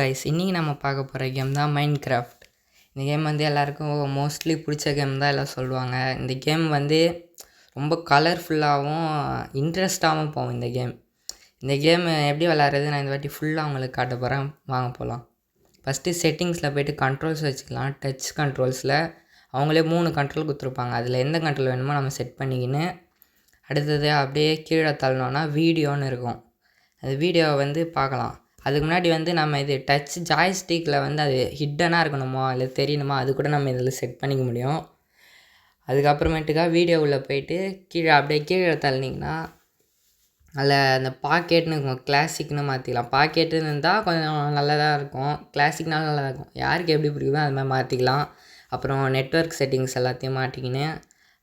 Guys, இன்றைக்கி நம்ம பார்க்க போகிற கேம் தான் மைண்ட் கிராஃப்ட். இந்த கேம் வந்து எல்லாருக்கும் மோஸ்ட்லி பிடிச்ச கேம் தான் எல்லாம் சொல்லுவாங்க. இந்த கேம் வந்து ரொம்ப கலர்ஃபுல்லாகவும் இன்ட்ரெஸ்டாகவும் போகும். இந்த கேம் எப்படி விளாட்றது நான் இந்த வாட்டி ஃபுல்லாக அவங்களுக்கு காட்ட போகிறேன். வாங்க போகலாம். ஃபஸ்ட்டு செட்டிங்ஸில் போய்ட்டு கண்ட்ரோல்ஸ் வச்சுக்கலாம். டச் கண்ட்ரோல்ஸில் அவங்களே 3 கண்ட்ரோல் கொடுத்துருப்பாங்க. அதில் எந்த கண்ட்ரோல் வேணுமோ நம்ம செட் பண்ணிக்கின்னு அடுத்தது அப்படியே கீழே தள்ளணுன்னா வீடியோன்னு இருக்கும். அது வீடியோவை வந்து பார்க்கலாம். அதுக்கு முன்னாடி வந்து நம்ம இது டச் ஜாய்ஸ்டிக்கில் வந்து அது ஹிட்டனாக இருக்கணுமா இல்லை தெரியணுமா அது கூட நம்ம இதில் செட் பண்ணிக்க முடியும். அதுக்கப்புறமேட்டுக்கா வீடியோ உள்ளே போய்ட்டு அப்படியே கீழே தள்ளினீங்கன்னா அதில் அந்த பாக்கெட்னு இருக்கும். கிளாசிக்னு மாற்றிக்கலாம். பாக்கெட்டுன்னு இருந்தால் கொஞ்சம் நல்லதாக இருக்கும், கிளாசிக்னாலும் நல்லா இருக்கும். யாருக்கு எப்படி பிடிக்குமோ அது மாதிரி மாற்றிக்கலாம். அப்புறம் நெட்வொர்க் செட்டிங்ஸ் எல்லாத்தையும் மாட்டிக்கின்னு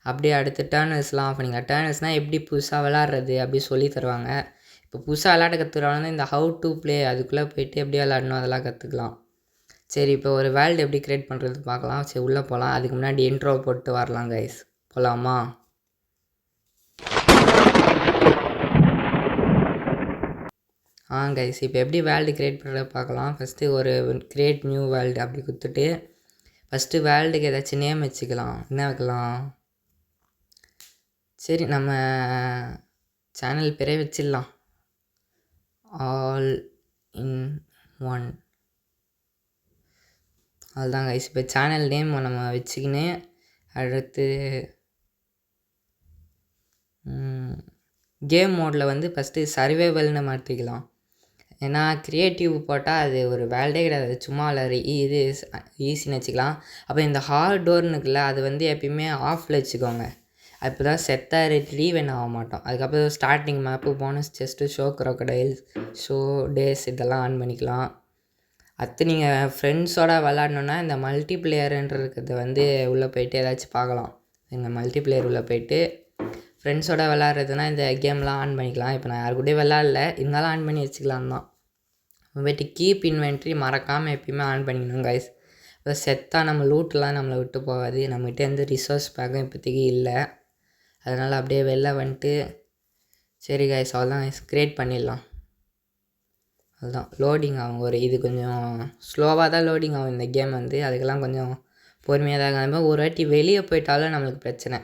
அப்படியே அடுத்து டேர்னர்ஸ்லாம் ஆஃப் பண்ணிக்கலாம். டேர்னர்ஸ்னால் எப்படி புதுசாக விளாட்றது அப்படி சொல்லி தருவாங்க. இப்போ புதுசாக விளாட கற்றுக்கிறவங்க இந்த ஹவு டு ப்ளே அதுக்குள்ளே போய்ட்டு எப்படி விளாடணும் அதெல்லாம் கற்றுக்கலாம். சரி, இப்போ ஒரு வேர்ல்டு எப்படி க்ரியேட் பண்ணுறது பார்க்கலாம். சரி, உள்ளே போகலாம். அதுக்கு முன்னாடி இன்ட்ரோ போட்டு வரலாம் கைஸ். போகலாமா? கைஸ், இப்போ எப்படி வேர்ல்டு க்ரியேட் பண்ணுறத பார்க்கலாம். ஃபஸ்ட்டு ஒரு க்ரியேட் நியூ வேர்ல்டு அப்படி கொடுத்துட்டு ஃபஸ்ட்டு வேர்ல்டுக்கு ஏதாச்சும் நேம் வச்சுக்கலாம். என்ன வைக்கலாம்? சரி, நம்ம சேனல் பேரே வச்சிடலாம். All in one. அதுதான் கைஸ். இப்போ சேனல் நேம் நம்ம வச்சுக்கின்னு அடுத்து கேம் மோடில் வந்து ஃபஸ்ட்டு சர்வைவல்னு மாற்றிக்கலாம். ஏன்னா க்ரியேட்டிவ் போட்டால் அது ஒரு வேல்டே கிடையாது, சும்மா இது ஈஸின்னு வச்சுக்கலாம். அப்போ இந்த ஹார்டோர்னு இருக்குல்ல அது வந்து எப்பயுமே ஆஃபில் வச்சுக்கோங்க. அப்போ தான் செத்தார் ரீவென் ஆக மாட்டோம். அதுக்கப்புறம் starting map, bonus chest, show crocodiles, show days இதெல்லாம் ஆன் பண்ணிக்கலாம். அடுத்து நீங்கள் ஃப்ரெண்ட்ஸோட விளாட்ணுன்னா இந்த மல்டி பிளேயருன்றத வந்து உள்ளே போய்ட்டு ஏதாச்சும் பார்க்கலாம். இந்த மல்டி பிளேயர் உள்ளே போய்ட்டு ஃப்ரெண்ட்ஸோட விளாட்றதுனா இந்த கேம்லாம் ஆன் பண்ணிக்கலாம். இப்போ நான் யாரு கூடயும் விளாட்ல, இருந்தாலும் ஆன் பண்ணி வச்சுக்கலாம் தான். போய்ட்டு கீப் இன்வென்ட்ரி மறக்காமல் எப்பயுமே ஆன் பண்ணிக்கணும் கைஸ். இப்போ செத்தாக நம்ம லூட்லாம் நம்மளை விட்டு போகாது. நம்மகிட்ட எந்த ரிசோர்ஸ் பேக்கும் இப்போதைக்கு இல்லை. அதனால் அப்படியே வெளில வந்துட்டு சரி கைஸ் அவ்வளோதான் க்ரியேட் பண்ணிடலாம். அதுதான் லோடிங் ஆகும். இது கொஞ்சம் ஸ்லோவாக தான் லோடிங் ஆகும் இந்த கேம் வந்து. அதுக்கெல்லாம் கொஞ்சம் பொறுமையாக தான் ஆகும். ஒரு வாட்டி வெளியே போயிட்டாலும் நம்மளுக்கு பிரச்சனை.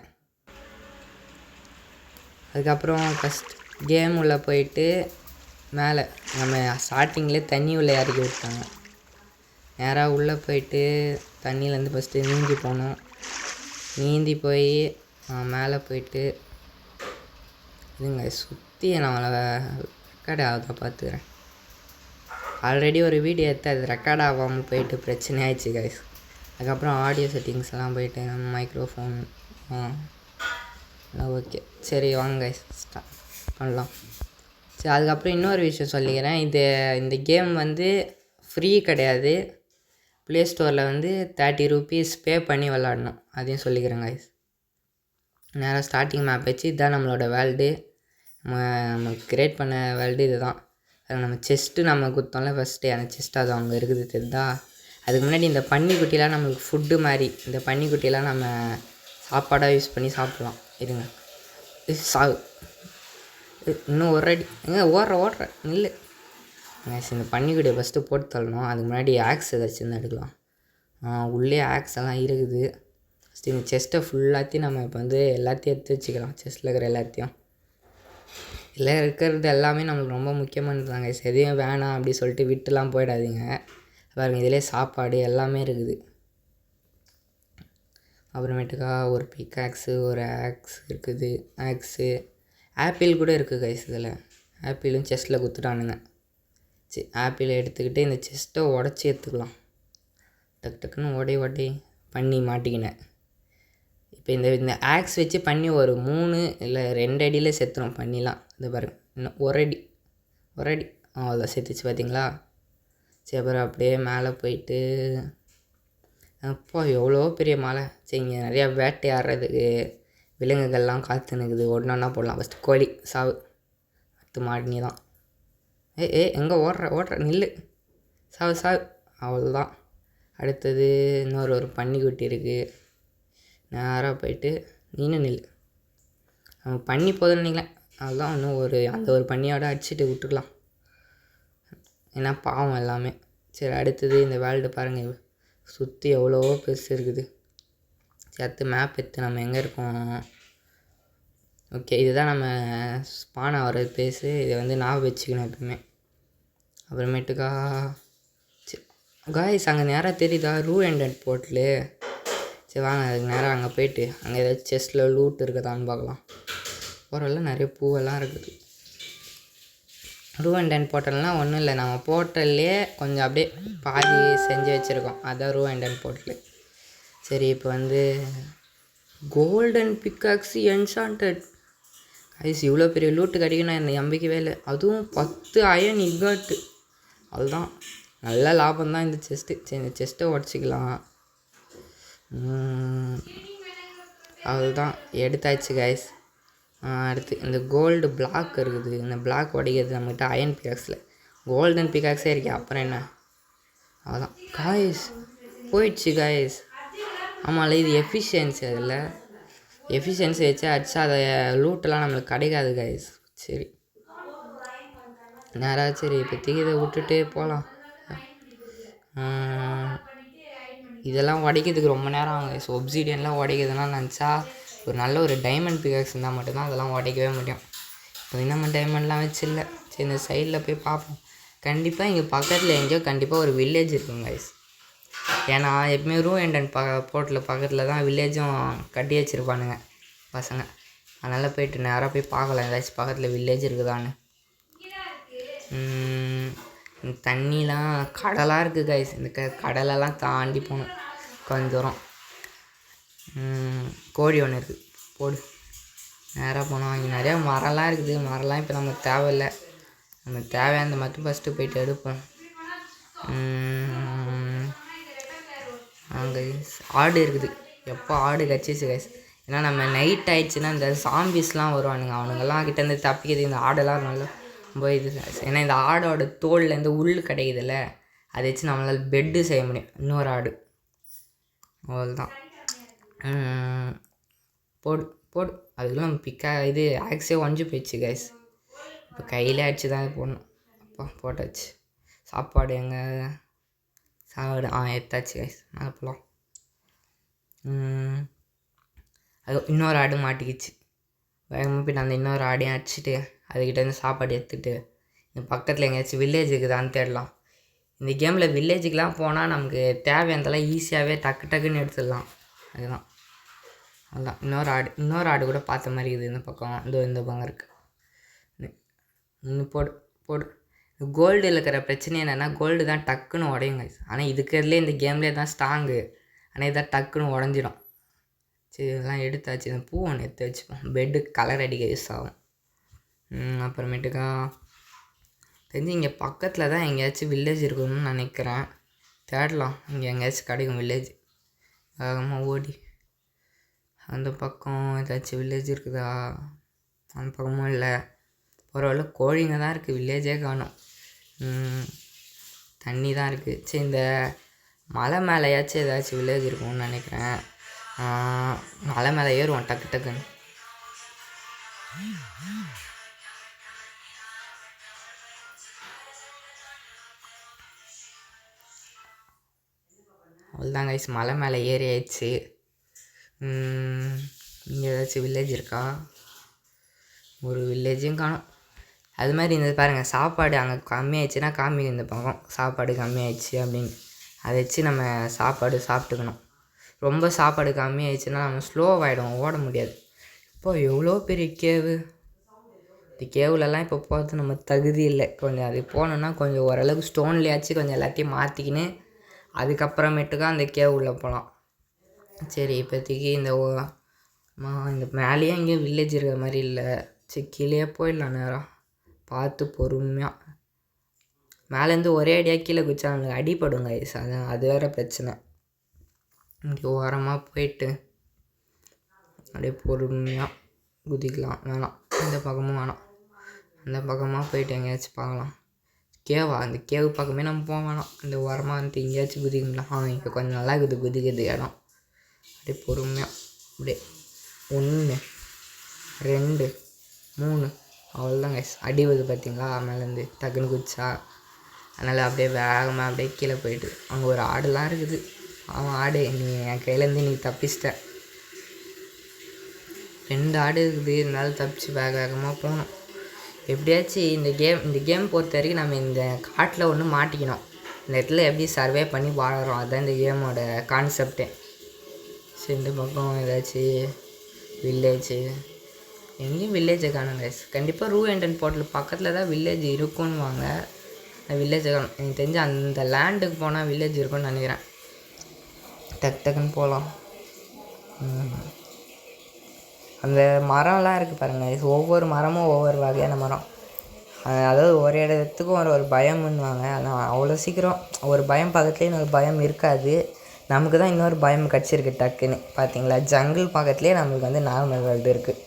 அதுக்கப்புறம் ஃபஸ்ட் கேம் உள்ளே போயிட்டு மேலே நம்ம ஸ்டார்டிங்லேயே தண்ணி உள்ளே இறக்கி விட்டாங்க. நேராக உள்ளே போயிட்டு தண்ணியிலேருந்து ஃபஸ்ட்டு நீந்தி போகணும். நீந்தி போய் மேலே போயிட்டு இதுங்க சுற்றி நம்மளை ரெக்கார்டு ஆகுதா பார்த்துக்கிறேன். ஆல்ரெடி ஒரு வீடியோ எடுத்து அது ரெக்கார்ட் ஆகாமல் போயிட்டு பிரச்சனை ஆயிடுச்சு கைஸ். அதுக்கப்புறம் ஆடியோ செட்டிங்ஸ்லாம் போயிட்டு மைக்ரோஃபோன் ஓகே. சரி வாங்க கைஸ் ஸ்டார்ட் பண்ணலாம். சரி, அதுக்கப்புறம் இன்னொரு விஷயம் சொல்லிக்கிறேன். இந்த கேம் வந்து ஃப்ரீ கிடையாது. ப்ளே ஸ்டோரில் வந்து 30 ரூபீஸ் பே பண்ணி விளாடணும். அதையும் சொல்லிக்கிறேன் கைஸ். நேராக ஸ்டார்டிங் மேப் வச்சு இதுதான் நம்மளோட வேர்ல்டு. நம்ம க்ரியேட் பண்ண வேர்ல்டு இது தான். நம்ம செஸ்ட்டு நம்ம கொடுத்தோம்ல ஃபஸ்ட்டு, அந்த செஸ்ட்டு அது அங்கே இருக்குது தெரியுதா. அதுக்கு முன்னாடி இந்த பன்னிக்குட்டிலாம் நம்மளுக்கு ஃபுட்டு மாதிரி. இந்த பன்னிக்குட்டிலாம் நம்ம சாப்பாடாக யூஸ் பண்ணி சாப்பிட்லாம். இருங்க இன்னும் ஒரு அடி எங்கே ஓடுற நில்லு. இந்த பன்னிக்குட்டியை ஃபஸ்ட்டு போட்டு தள்ளணும். அதுக்கு முன்னாடி ஆக்ஸ் ஏதாச்சும் இருந்தால் எடுக்கலாம். உள்ளே ஆக்ஸ் எல்லாம் இருக்குது. ஃபஸ்ட்டு இந்த செஸ்ட்டை ஃபுல்லாத்தையும் நம்ம இப்போ வந்து எல்லாத்தையும் எடுத்து வச்சுக்கலாம். செஸ்ட்டில் இருக்கிற எல்லாத்தையும் இல்லை இருக்கிறது எல்லாமே நம்மளுக்கு ரொம்ப முக்கியமானதாங்க. எதையும் வேணாம் அப்படி சொல்லிட்டு விட்டுலாம் போயிடாதீங்க. பாருங்கள், இதிலே சாப்பாடு எல்லாமே இருக்குது. அப்புறமேட்டுக்கா ஒரு பிக்காக்ஸு, ஒரு ஆக்ஸ் இருக்குது. ஆப்பிள் கூட இருக்குது கைஸ். இதில் ஆப்பிளும் செஸ்ட்டில் குத்துட்டானுங்க. சரி, ஆப்பிளை எடுத்துக்கிட்டு இந்த செஸ்ட்டை உடச்சி எடுத்துக்கலாம். டக்குன்னு உடை பண்ணி மாட்டிக்கினேன். இப்போ இந்த ஆக்ஸ் வச்சு பண்ணி ஒரு 3 இல்லை 2 அடியில் செத்துரும் பண்ணிலாம். இந்த பாருங்க, இன்னும் ஒரு அடி அவ்வளோதான் செத்துச்சு பார்த்தீங்களா. சரி, அப்புறம் அப்படியே மேலே போயிட்டு அப்போ எவ்வளோ பெரிய மலை. சரி, இங்கே நிறையா வேட்டையாடுறதுக்கு விலங்குகள்லாம் காத்துனுக்குது. ஒன்றா போடலாம். ஃபஸ்ட்டு கோழி சாவு, அடுத்து மாடினி தான். எங்கே ஓடுற நில்லு. சாவு அவ்வளோதான். அடுத்தது ஒரு பன்னிக்குட்டி இருக்குது. நேராக போயிட்டு நீனும் நில்லு. அவங்க பண்ணி போதுன்னு நினைக்கிறேன். அதுதான் இன்னும் அந்த ஒரு பன்னியோட அடிச்சுட்டு விட்டுக்கலாம். ஏன்னா பாவம் எல்லாமே. சரி அடுத்தது இந்த வேர்ல்டு பாருங்கள் சுற்றி எவ்வளோ பெருசு இருக்குது. சரி அடுத்து மேப் எடுத்து நம்ம எங்கே இருக்கோம். ஓகே இதுதான் நம்ம ஸ்பான் ஆகிற பேஸு. இதை வந்து ஞாபகம் வச்சுக்கணும் எப்பவுமே. அப்புறமேட்டுக்கா காய்ஸ் அங்கே நேராக தெரியுதா ரூ அண்ட் போர்ட்லு. சரி வாங்க அதுக்கு நேராக அங்கே போயிட்டு அங்கே ஏதாச்சும் செஸ்ட்டில் லூட் இருக்குதான்னு பார்க்கலாம். போகிறவெல்லாம் நிறைய பூவெல்லாம் இருக்குது. ரூ அண்ட் போர்ட்டல்னால் ஒன்றும் இல்லை, நம்ம போர்ட்டல்லே கொஞ்சம் அப்படியே பாதி செஞ்சு வச்சுருக்கோம். அதுதான் ரூ அண்ட் போர்ட்டலு. சரி இப்போ வந்து கோல்டன் பிக்காக்ஸு என்சாண்டட் கைஸ் இவ்வளோ பெரிய லூட்டு கிடைக்குன்னா எனக்கு நம்பிக்கவே இல்லை. அதுவும் 10 அயன் இகாட்டு. அதுதான் நல்ல லாபம் தான் இந்த செஸ்ட்டு. சரி இந்த செஸ்ட்டை உடச்சிக்கலாம். அதுதான் எடுத்தாச்சு கைஸ். அடுத்து இந்த கோல்டு பிளாக் இருக்குது. இந்த பிளாக் உடைக்கிறது நம்மகிட்ட அயன் பிகாக்ஸில். கோல்டன் பிகாக்ஸே இருக்கே அப்புறம் என்ன. அதுதான் காய்ஸ் போயிடுச்சு காய்ஸ். ஆமாம்ல இது எஃபிஷியன்சி. அதில் எஃபிஷியன்சி வச்சு அடிச்சா அதை லூட்டெல்லாம் நம்மளுக்கு கிடைக்காது கைஸ். சரி நேராக சரி இப்போதைக்கு இதை விட்டுட்டு போகலாம். இதெல்லாம் உடைக்கிறதுக்கு ரொம்ப நேரம் ஆகும் கைஸ். ஒப்சிடியன்லாம் உடைக்கிறதுனா நினச்சா ஒரு நல்ல ஒரு டைமண்ட் பிகாக்ஸ் இருந்தால் மட்டும்தான் அதெல்லாம் உடைக்கவே முடியும். இப்போ நம்ம டைமண்ட்லாம் வச்சு இல்லை. சரி இந்த சைடில் போய் பார்ப்போம். கண்டிப்பாக இங்கே பக்கத்தில் எங்கேயோ கண்டிப்பாக ஒரு வில்லேஜ் இருக்குங்க கைஸ். ஏன்னா எப்பவுமே ரூ அண்ட் போர்ட்டில் பக்கத்தில் தான் வில்லேஜும் கட்டி வச்சுருப்பானுங்க பசங்க. அதனால் போய்ட்டு நேராக போய் பார்க்கலாம் ஏதாச்சும் பக்கத்தில் வில்லேஜ் இருக்குதான்னு. தண்ணிலாம் கடலாக இருக்குது கைஸ். இந்த கடலெல்லாம் தாண்டி போகணும் கொஞ்சம் தூரம். கோழி ஒன்று இருக்குது போடு. நேராக போனோம். இங்கே நிறையா மரம்லாம் இருக்குது. மரம்லாம் இப்போ நமக்கு தேவையில்லை. நம்ம தேவையானது மட்டும் ஃபஸ்ட்டு போய்ட்டு எடுப்போம். கைஸ் ஆடு இருக்குது. எப்போ ஆடு கச்சிச்சு கைஸ். ஏன்னா நம்ம நைட் ஆகிடுச்சுன்னா இந்த சாம்பிஸ்லாம் வருவானுங்க. அவனுங்கெல்லாம் கிட்டேருந்து தப்பிக்கிறது இந்த ஆடெல்லாம் நல்லா ரொம்ப இது. ஏன்னா இந்த ஆடோட தோல்லேருந்து உள் கிடைக்குதுல்ல, அதை வச்சு நம்மளால் பெட்டு செய்ய முடியும். இன்னொரு ஆடு அவ்வளோதான். போடு போடு. அதுக்குள்ள நம்ம இது ஆக்ஸே ஒஞ்சி போயிடுச்சு கைஸ். இப்போ கையிலே அடிச்சு தான் போடணும். அப்போ போட்டாச்சு. சாப்பாடு எங்கே சாப்பாடு எடுத்தாச்சு கைஸ். மேலே போகலாம். அது இன்னொரு ஆடு மாட்டிக்கிச்சு. வேகமாக போய்ட்டு அந்த இன்னொரு ஆடையும் அடிச்சுட்டு அதுக்கிட்டேருந்து சாப்பாடு எடுத்துகிட்டு இந்த பக்கத்தில் எங்கேயாச்சும் வில்லேஜ் இருக்குதான்னு தேடலாம். இந்த கேமில் வில்லேஜுக்கெலாம் போனால் நமக்கு தேவையானதெல்லாம் ஈஸியாகவே டக்குன்னு எடுத்துடலாம். அதுதான் இன்னொரு ஆடு கூட பார்த்த மாதிரி இருக்குது இந்த பக்கம். இந்த பக்கம் இருக்குது. இன்னும் போடு போடு. கோல்டு இருக்கிற பிரச்சனை என்னென்னா கோல்டு தான் டக்குன்னு உடையுங்க. ஆனால் இதுக்கிறதுலே இந்த கேம்லேயே தான் ஸ்ட்ராங்கு. ஆனால் இதான் டக்குன்னு உடஞ்சிடும். சரி இதெல்லாம் எடுத்தாச்சு. இந்த பூ ஒன்று எடுத்து வச்சுப்போம். பெட்டு கலர் அடிக்க யூஸ் ஆகும். அப்புறமேட்டுக்கா தெரிஞ்சு இங்கே பக்கத்தில் தான் எங்கேயாச்சும் வில்லேஜ் இருக்கணும்னு நினைக்கிறேன். தேடலாம். இங்கே எங்கேயாச்சும் கிடைக்கும் வில்லேஜ். வேகமாக ஓடி அந்த பக்கம் ஏதாச்சும் வில்லேஜ் இருக்குதா? அந்த பக்கமும் இல்லை. பரவாயில்ல கோழிங்க தான் இருக்குது. வில்லேஜே காணும். தண்ணி தான் இருக்குது. சரி இந்த மலை மேலேயாச்சும் ஏதாச்சும் வில்லேஜ் இருக்கும்னு நினைக்கிறேன். மலை மேலே ஏறுவோம் டக்குன்னு. அவ்வளோதான் கைஸ். மலை மேலே ஏறி ஆயிடுச்சு. இங்கே ஏதாச்சும் வில்லேஜ் இருக்கா? ஒரு வில்லேஜும் காணும். அது மாதிரி இந்த பாருங்கள் சாப்பாடு அங்கே கம்மியாயிடுச்சுன்னா காமிக்கும் இந்த பக்கம் சாப்பாடு கம்மியாயிடுச்சு அப்படின்னு. அதை வச்சு நம்ம சாப்பாடு சாப்பிட்டுக்கணும். ரொம்ப சாப்பாடு கம்மியாயிடுச்சுன்னா நம்ம ஸ்லோவாகிடும், ஓட முடியாது. இப்போ எவ்வளோ பெரிய கேவு. இந்த கேவுலலாம் இப்போ போகிறது நம்ம தகுதி இல்லை. கொஞ்சம் அது போகணுன்னா கொஞ்சம் ஓரளவுக்கு ஸ்டோன்லேயாச்சும் கொஞ்சம் எல்லாத்தையும் மாற்றிக்கின்னு அதுக்கப்புறமேட்டுக்கா அந்த கேவ் உள்ளே போகலாம். சரி இப்போதைக்கு இந்த மேலேயே எங்கேயும் வில்லேஜ் இருக்கிற மாதிரி இல்லை. சரி கீழே போயிடலாம் நேரம் பார்த்து பொறுமையாக. மேலேருந்து ஒரே அடியாக கீழே குதிச்சா அவனுக்கு அடிப்படுங்க கைஸ். அது வேறு பிரச்சனை. இங்கே ஓரமாக போயிட்டு அப்படியே பொறுமையாக குதிக்கலாம். வேணாம் இந்த பக்கமும் வேணாம். அந்த பக்கமாக போயிட்டு எங்கேயாச்சும் பார்க்கலாம். கேவா அந்த கேவு பக்கமே நம்ம போக வேணாம். இந்த ஓரமாக வந்துட்டு எங்கேயாச்சும் குதிக்கலாம். இப்போ கொஞ்சம் நல்லா இருக்குது குதிக்கிறது இடம். அப்படியே பொறுமையாக அப்படியே 1 2 3 அவ்வளோதான் கைஸ். அடி வருது பார்த்தீங்களா மேலேருந்து டக்குன்னு குதிச்சா. அதனால் அப்படியே வேகமாக அப்படியே கீழே போயிட்டு அங்கே ஒரு ஆடுலாம் இருக்குது. அவன் ஆடு நீ என் கையிலேருந்து நீ தப்பிச்சிட்ட. 2 ஆடு இருக்குது, இருந்தாலும் தப்பிச்சு வேகமாக போகணும். எப்படியாச்சும் இந்த கேம் பொறுத்த வரைக்கும் நம்ம இந்த காட்டில் ஒன்று மாட்டிக்கணும். இந்த இடத்துல எப்படி சர்வே பண்ணி வாழறோம், அதுதான் இந்த கேமோட கான்செப்டே. சரி, இந்த பக்கம் ஏதாச்சும் வில்லேஜு, எங்கேயும் வில்லேஜை காணுங்க. கண்டிப்பாக ரூ அண்ட் போர்ட்டல் பக்கத்தில் தான் வில்லேஜ் இருக்குன்னு வாங்க. வில்லேஜை காணும். எனக்கு தெரிஞ்சு அந்த லேண்டுக்கு போனால் வில்லேஜ் இருக்குன்னு நினைக்கிறேன். டக்குன்னு போகலாம். அந்த மரம்லாம் இருக்குது பாருங்கள். ஒவ்வொரு மரமும் ஒவ்வொரு வகையான மரம். அதாவது ஒரு இடத்துக்கும் ஒரு பயம்னுவாங்க. ஆனால் அவ்வளோ சீக்கிரம் ஒரு பயம் பக்கத்துலேயே இன்னொரு பயம் இருக்காது. நமக்கு தான் இன்னொரு பயம் கிடச்சிருக்கு டக்குன்னு. பார்த்தீங்களா, ஜங்கிள் பக்கத்துலேயே நம்மளுக்கு வந்து நார்மல் வேர்ல்டு இருக்குது.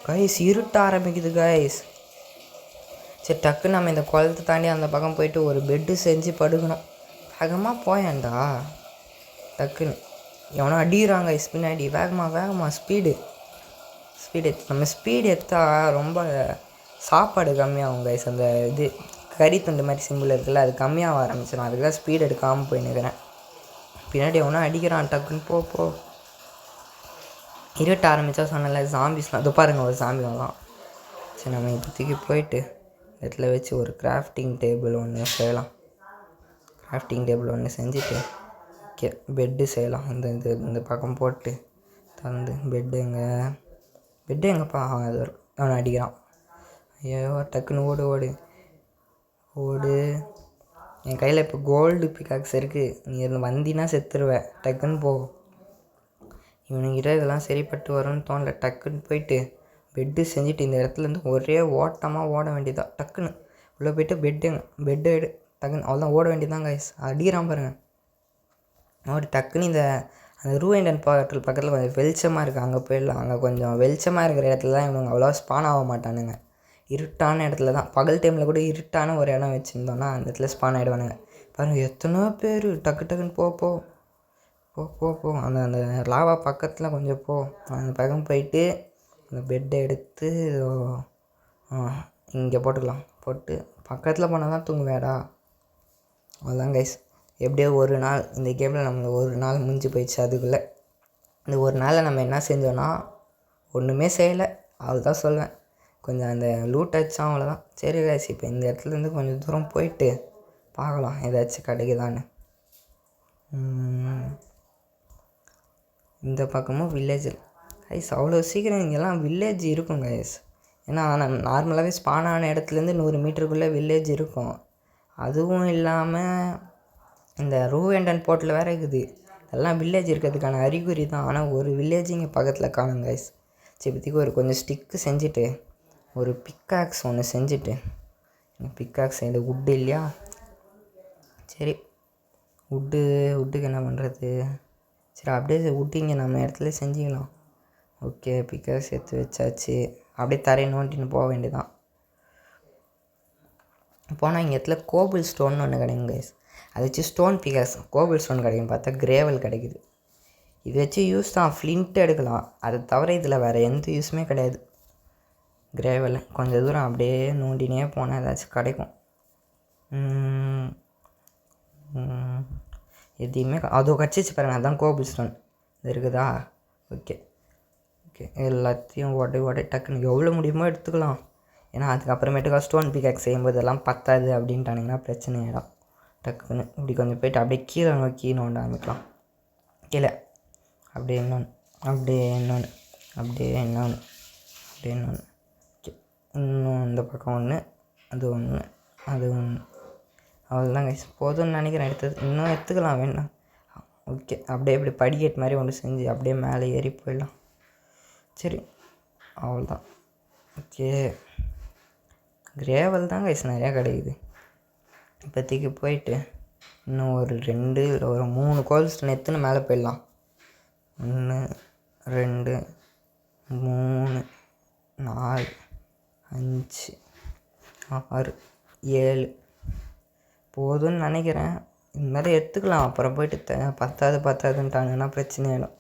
கைஸ் இருட்ட ஆரம்பிக்குது கைஸ். சரி, டக்குன்னு நம்ம இந்த குளத்தை தாண்டி அந்த பக்கம் போயிட்டு ஒரு பெட்டு செஞ்சு படுக்கணும். வேகமாக போயேன்டா. டக்குன்னு எவனோ அடிக்கிறாங்க கைஸ் பின்னாடி. வேகமாக ஸ்பீடு நம்ம ஸ்பீடு எடுத்தால் ரொம்ப சாப்பாடு கம்மியாகும் கைஸ். அந்த இது கறி துண்டு மாதிரி சிம்பிள் இருக்குல்ல, அது கம்மியாக ஆரம்பிச்சிடும். அதுக்கு தான் ஸ்பீடு எடுக்காமல் போய் நிற்கிறேன். பின்னாடி எவனோ அடிக்கிறான். டக்குன்னு போ. இருட்ட ஆரம்பித்தா சொன்னல ஜாம்பிஸ்லாம். அது பாருங்கள், ஒரு ஜாம்பி வரலாம். சரி, நம்ம இப்போதைக்கு போயிட்டு இடத்துல வச்சு ஒரு கிராஃப்டிங் டேபிள் ஒன்று செய்யலாம். கிராஃப்டிங் டேபிள் ஒன்று செஞ்சுட்டு பெட்டு செய்யலாம். இந்த பக்கம் போட்டு தந்து பெட்டு எங்கேப்பா அது வரும். அவனை அடிக்கிறான். ஐயோ, டக்குன்னு ஓடு. என் கையில் இப்போ கோல்டு பிக்காக்ஸ் இருக்குது. நீ வந்தினா செத்துருவேன். டக்குன்னு போ. இவனுங்கிட்ட இதெல்லாம் சரிப்பட்டு வரும்னு தோணல. டக்குன்னு போயிட்டு பெட்டு செஞ்சுட்டு இந்த இடத்துலேருந்து ஒரே ஓட்டமாக ஓட வேண்டியதான். டக்குன்னு உள்ளே போய்ட்டு பெட்டு எடு. டக்குன்னு அவ்வளோதான், ஓட வேண்டியதான் கைஸ். அடிக்கிறான் பாருங்கள். ஓடி டக்குன்னு அந்த ரூ அண்ட் போர்ட்டல் பக்கத்தில் கொஞ்சம் வெளிச்சமாக இருக்குது, அங்கே போயிடலாம். அங்கே கொஞ்சம் வெளிச்சமாக இருக்கிற இடத்துல தான் இவங்க அவ்வளோவா ஸ்பான் ஆக மாட்டானுங்க. இருட்டான இடத்துல தான். பகல் டைமில் கூட இருட்டான ஒரு இடம் வச்சுருந்தோன்னா அந்த இடத்துல ஸ்பான் ஆகிடுவானுங்க. பாருங்கள் எத்தனோ பேர். டக்குன்னு போ. அந்த லாவா பக்கத்தில் கொஞ்சம் போ. அந்த பக்கம் போயிட்டு அந்த பெட்டை எடுத்து இங்கே போட்டு பக்கத்தில் போனால் தான் தூங்குவேடா. அவ்வளோதான் கைஸ். எப்படியோ ஒரு நாள் இந்த கேமில் நம்மளுக்கு ஒரு நாள் முடிஞ்சு போயிடுச்சு. அதுக்குள்ளே இந்த ஒரு நாளில் நம்ம என்ன செஞ்சோன்னா ஒன்றுமே செய்யலை, அதுதான் சொல்வேன். கொஞ்சம் அந்த லூட் அடித்தோம், அவ்வளோதான். சரி கைஸ், இப்போ இந்த இடத்துலேருந்து கொஞ்சம் தூரம் போயிட்டு பார்க்கலாம் ஏதாச்சும் கிடைக்குதான்னு. இந்த பக்கமும் வில்லேஜ் கைஸ். அவ்வளோ சீக்கிரம் இங்கெல்லாம் வில்லேஜ் இருக்கும் கைஸ். ஏன்னா நார்மலாகவே ஸ்பானான இடத்துலேருந்து 100 மீட்டருக்குள்ளே வில்லேஜ் இருக்கும். அதுவும் இல்லாமல் இந்த ரூ அண்ட் போர்ட்டில் வேறு இருக்குது. இதெல்லாம் வில்லேஜ் இருக்கிறதுக்கான அறிகுறி தான். ஆனால் ஒரு வில்லேஜ் இங்கே பக்கத்தில் காணும் கைஸ். சரி, இப்போதைக்கு கொஞ்சம் ஸ்டிக்கு செஞ்சுட்டு ஒரு பிக்காக்ஸ் ஒன்று செஞ்சுட்டு, பிக்காக்ஸ் இந்த வுட்டு இல்லையா, சரி வுட்டுக்கு என்ன பண்ணுறது. சரி, அப்படியே வுட்டு இங்கே நம்ம இடத்துல செஞ்சுக்கலாம். ஓகே, பிக்காக்ஸ் எடுத்து வச்சாச்சு. அப்படியே தரையை நோண்டின்னு போக வேண்டியதான். போனால் இங்கே இடத்துல கோபிள் ஸ்டோன் ஒன்று கிடைக்கும் கைஸ். அதை வச்சு ஸ்டோன் பிக்காக்ஸ் கோபிள் ஸ்டோன் கிடைக்கும். பார்த்தா கிரேவல் கிடைக்குது. இது வச்சு யூஸ் தான், ஃப்ளிண்ட் எடுக்கலாம். அதை தவிர இதில் வேறு எந்த யூஸுமே கிடையாது. கிரேவல் கொஞ்சம் தூரம் அப்படியே நோண்டினே போனால் ஏதாச்சும் கிடைக்கும். எதையுமே அதோ கடிச்சிச்சு பாருங்கள், அதுதான் கோபிள் ஸ்டோன். இது இருக்குதா? ஓகே, எல்லாத்தையும் உடை டக்குன்னு எவ்வளோ முடியுமோ எடுத்துக்கலாம். ஏன்னா அதுக்கப்புறமேட்டுக்கா ஸ்டோன் பிக்காக்ஸ் செய்யும்போது எல்லாம் பத்தாது அப்படின்ட்டானுங்கன்னா பிரச்சனை ஆகிடும். டக்குன்னு இப்படி கொஞ்சம் போய்ட்டு அப்படியே கீழே நோக்கி நோண்ட ஆரம்பிக்கலாம். கீழே அப்படியே இன்னொன்று ஓகே, இன்னும் இந்த பக்கம் ஒன்று, அது ஒன்று. அவ்வளோதான் கைஸ், போதும்னு நினைக்கிறேன். இன்னும் எடுத்துக்கலாம் வேணாம். ஓகே, அப்படியே இப்படி படிக்கட்டு மாதிரி ஒன்று செஞ்சு அப்படியே மேலே ஏறி போயிடலாம். சரி, அவ்வளோதான். ஓகே, கிரேவல் தான் கைஸ் நிறையா கிடைக்குது. இப்போதைக்கு போயிட்டு இன்னும் ஒரு 2 இல்லை ஒரு 3 கோல் ஸ்டோன் எடுத்துன்னு மேலே போயிடலாம். 1 2 3 4 5 6 7 போதும்னு நினைக்கிறேன். இந்த மாதிரி எடுத்துக்கலாம். அப்புறம் போயிட்டு பத்தாதுன்ட்டாங்கன்னா பிரச்சனை ஆகிடும்.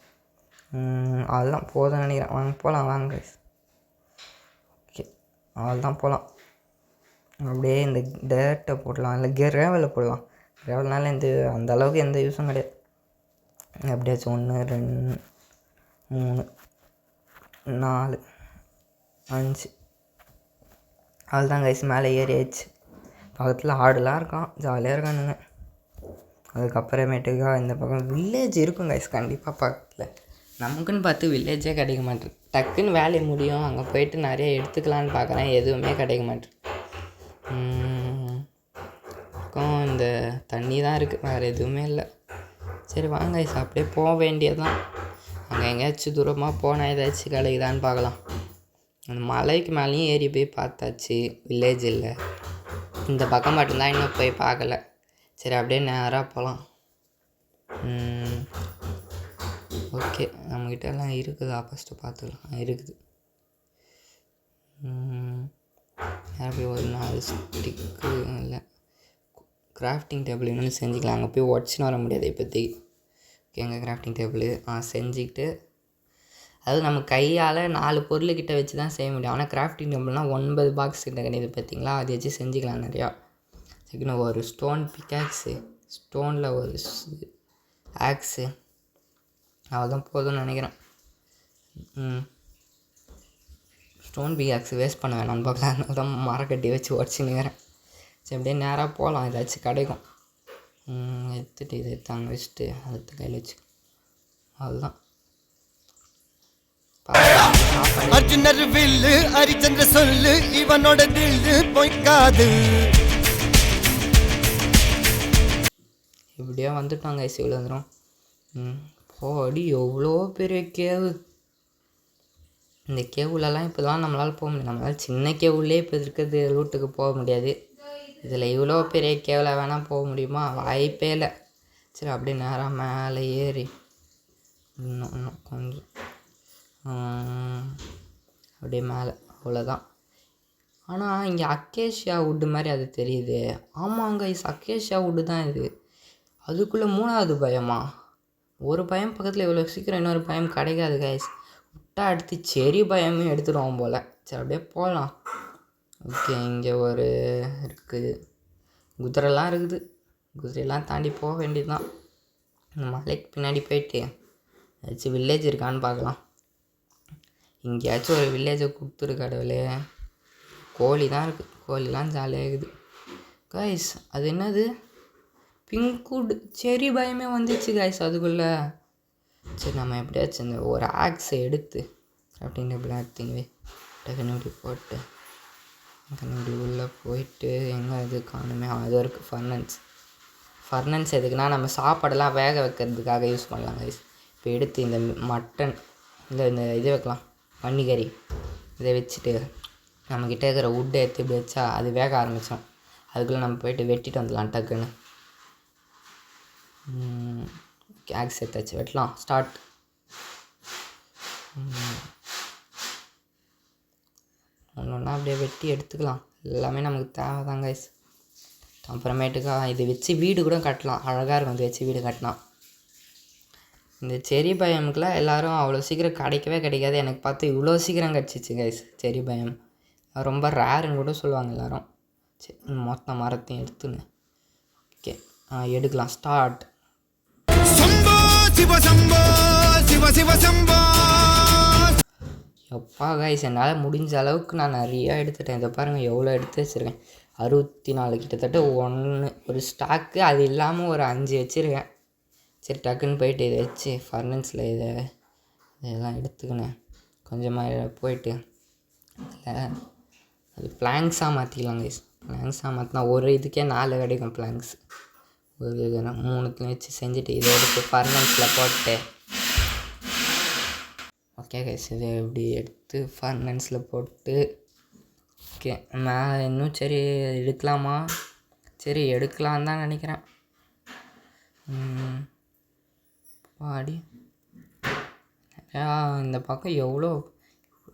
அதெல்லாம் போதும்னு நினைக்கிறேன். வாங்க போகலாம் வாங்க கைஸ். ஓகே, அவ்வளோதான் போகலாம். அப்படியே இந்த டேர்ட்டை போடலாம், இல்லை கிராவலில் போடலாம். கிராவல்னால அந்த அளவுக்கு எந்த யூஸும் கிடையாது. எப்படியாச்சும் 1 2 3 4 5 அதுதான் கைஸ் மேலே ஏறியாச்சு. பக்கத்தில் ஆடுலாம் இருக்கான், ஜாலியாக இருக்கானுங்க. அதுக்கப்புறமேட்டுக்கா இந்த பக்கம் வில்லேஜ் இருக்கும் கைஸ் கண்டிப்பாக பக்கத்தில். நமக்குன்னு பார்த்து வில்லேஜே கிடைக்க மாட்டேது. டக்குன்னு வேலையை முடியும், அங்கே போயிட்டு நிறைய எடுத்துக்கலான்னு பார்க்குறேன், எதுவுமே கிடைக்க மாட்டேது. பக்கம் இந்த தண்ணி தான் இருக்குது, வேறு எதுவுமே இல்லை. சரி வாங்க கைஸ் அப்படியே போக வேண்டியதுதான். அங்கே எங்கேயாச்சும் தூரமாக போனால் ஏதாச்சும் கிடைக்குதான்னு பார்க்கலாம். அந்த மலைக்கு மேலேயும் ஏறி போய் பார்த்தாச்சு, வில்லேஜ் இல்லை. இந்த பக்கம் மட்டும்தான் இன்னும் போய் பார்க்கல. சரி அப்படியே நேராக போகலாம். ஓகே, நம்மக்கிட்ட எல்லாம் இருக்குதா ஃபஸ்ட்டு பார்த்துக்கலாம். இருக்குது. போய் ஒரு 4 ஸ்டிக்கு இல்லை கிராஃப்டிங் டேபிள் இன்னொன்று செஞ்சுக்கலாம். அங்கே போய் உடச்சின்னு வர முடியாது இப்போதைக்கு. எங்கள் கிராஃப்டிங் டேபிள் செஞ்சுக்கிட்டு, அதாவது நம்ம கையால் 4 பொருள்கிட்ட வச்சு தான் செய்ய முடியும். ஆனால் கிராஃப்டிங் டேபிள்னால் 9 பாக்ஸ் கிட்ட கிடையாது பார்த்தீங்களா, அதை வச்சு செஞ்சுக்கலாம் நிறையா. சரிங்களா, ஒரு ஸ்டோன் பிக்காக்ஸு, ஸ்டோனில் ஒரு ஆக்ஸு, அவ்வளோதான் போதும்னு நினைக்கிறேன். ஸ்டோன் பிக்காக்ஸு வேஸ்ட் பண்ண வேணாம் பார்க்கலாம், அதனால தான் மரக்கட்டி வச்சு உடச்சின்னுக்கிறேன். சரி அப்படியே நேராக போகலாம், ஏதாச்சும் கிடைக்கும். எடுத்துகிட்டு இதை தாங்க வச்சுட்டு அடுத்த கையில் வச்சு அதுதான். அர்ஜுனர் வில்லு ஹரிச்சந்திர சொல்லு, இவனோட தில்லு பொய்க்காது. இப்படியே வந்துட்டாங்க ஐசி விழுந்துடும். போடி எவ்வளோ பெரிய கேவு. இந்த கேவுலலாம் இப்போ தான் நம்மளால் போக முடியும். நம்மளால் சின்ன கேவுலே இப்போ இருக்கிறது ரூட்டுக்கு போக முடியாது. இதில் இவ்வளோ பெரிய கேவில் வேணால் போக முடியுமா, வாய்ப்பே இல்லை. சரி அப்படியே நேராக மேலே ஏறி இன்னும் கொஞ்சம் அப்படியே மேலே, அவ்வளோதான். ஆனால் இங்கே அக்கேஷியா வுட்டு மாதிரி அது தெரியுது. ஆமாங்க, அக்கேஷியா வுட்டு தான் இது. அதுக்குள்ளே 3வது பயமா? ஒரு பயம் பக்கத்தில் இவ்வளோ சீக்கிரம் இன்னொரு பயம் கிடைக்காது கைஸ். விட்டா எடுத்து செரி பயமும் எடுத்துடுவோம் போல். சரி அப்படியே போகலாம். ஓகே, இங்கே ஒரு இருக்குது, குதிரைலாம் இருக்குது. குதிரையெல்லாம் தாண்டி போக வேண்டியது தான். இந்த மலைக்கு பின்னாடி போயிட்டு ஏதாச்சும் வில்லேஜ் இருக்கான்னு பார்க்கலாம். எங்கேயாச்சும் ஒரு வில்லேஜை கொடுத்துரு கடவுளே. கோழி தான் இருக்குது, கோழிலாம் ஜாலியாக இருக்குது கைஸ். அது என்னது, பிங்க்குட் செரி பயமே வந்துச்சு கைஸ் அதுக்குள்ளே. சரி நம்ம எப்படியாச்சும் இந்த ஒரு ஆக்ஸை எடுத்து கிராஃப்டிங் டேபிள் எடுத்துங்க டக்குன்னு இப்படி போட்டு இப்படி உள்ளே போயிட்டு எங்கே இது காணுமே, அது இருக்குது ஃபர்னன்ஸ். ஃபர்னன்ஸ் எதுக்குன்னா நம்ம சாப்பாடெல்லாம் வேக வைக்கிறதுக்காக யூஸ் பண்ணலாம் கைஸ். இப்போ எடுத்து இந்த மட்டன் இல்லை இந்த இது வைக்கலாம், பன்னிக்கறி, இதை வச்சுட்டு நம்மக்கிட்ட இருக்கிற வுட்டை எடுத்து இப்படி வச்சா அது வேக ஆரம்பித்தோம். அதுக்குள்ளே நம்ம போய்ட்டு வெட்டிட்டு வந்துடலாம் டக்குன்னு. ஆக்ஸ் எடுத்தாச்சு, வெட்டலாம், ஸ்டார்ட். ஒன்று ஒன்றா அப்படியே வெட்டி எடுத்துக்கலாம். எல்லாமே நமக்கு தேவை தான் கைஸ். அப்புறமேட்டுக்கா இதை வச்சு வீடு கூட கட்டலாம், அழகாக இருக்கும். இதை வச்சு வீடு கட்டலாம். இந்த செரி பயமுக்கெலாம் எல்லோரும் அவ்வளோ சீக்கிரம் கிடைக்கவே கிடைக்காது. எனக்கு பார்த்து இவ்வளோ சீக்கிரம் கிடச்சிச்சு கைஸ் செரி பயம். ரொம்ப ரேருன்னு கூட சொல்லுவாங்க எல்லோரும். சரி மொத்த மரத்தையும் எடுத்துன்னு ஓகே எடுக்கலாம், ஸ்டார்ட். எப்பா கைஸ், என்னால் முடிஞ்ச அளவுக்கு நான் நிறையா எடுத்துட்டேன். இதை பாருங்கள் எவ்வளோ எடுத்து வச்சுருக்கேன். 64 கிட்டத்தட்ட ஒரு ஸ்டாக்கு. அது இல்லாமல் ஒரு 5 வச்சுருக்கேன். சரி டக்குன்னு போயிட்டு இதை வச்சு ஃபர்னன்ஸில் இதெல்லாம் எடுத்துக்கினேன். கொஞ்சமாக போயிட்டு அதில் அது பிளாங்க்ஸாக மாற்றிக்கலாம் கைஸ். பிளாங்க்ஸாக மாற்றினா ஒரு இதுக்கே 4 கிடைக்கும் பிளாங்க்ஸ். ஒரு 3 வச்சு செஞ்சுட்டு இதை எடுத்து ஃபர்னன்ஸில் போட்டு ஓகே கைஸ் இதை எப்படி எடுத்து ஃபர்னன்ஸில் போட்டு ஓகே மேலே இன்னும் சரி எடுக்கலாமா? சரி எடுக்கலான்னு தான் நினைக்கிறேன். பாடி இந்த பக்கம் எவ்வளோ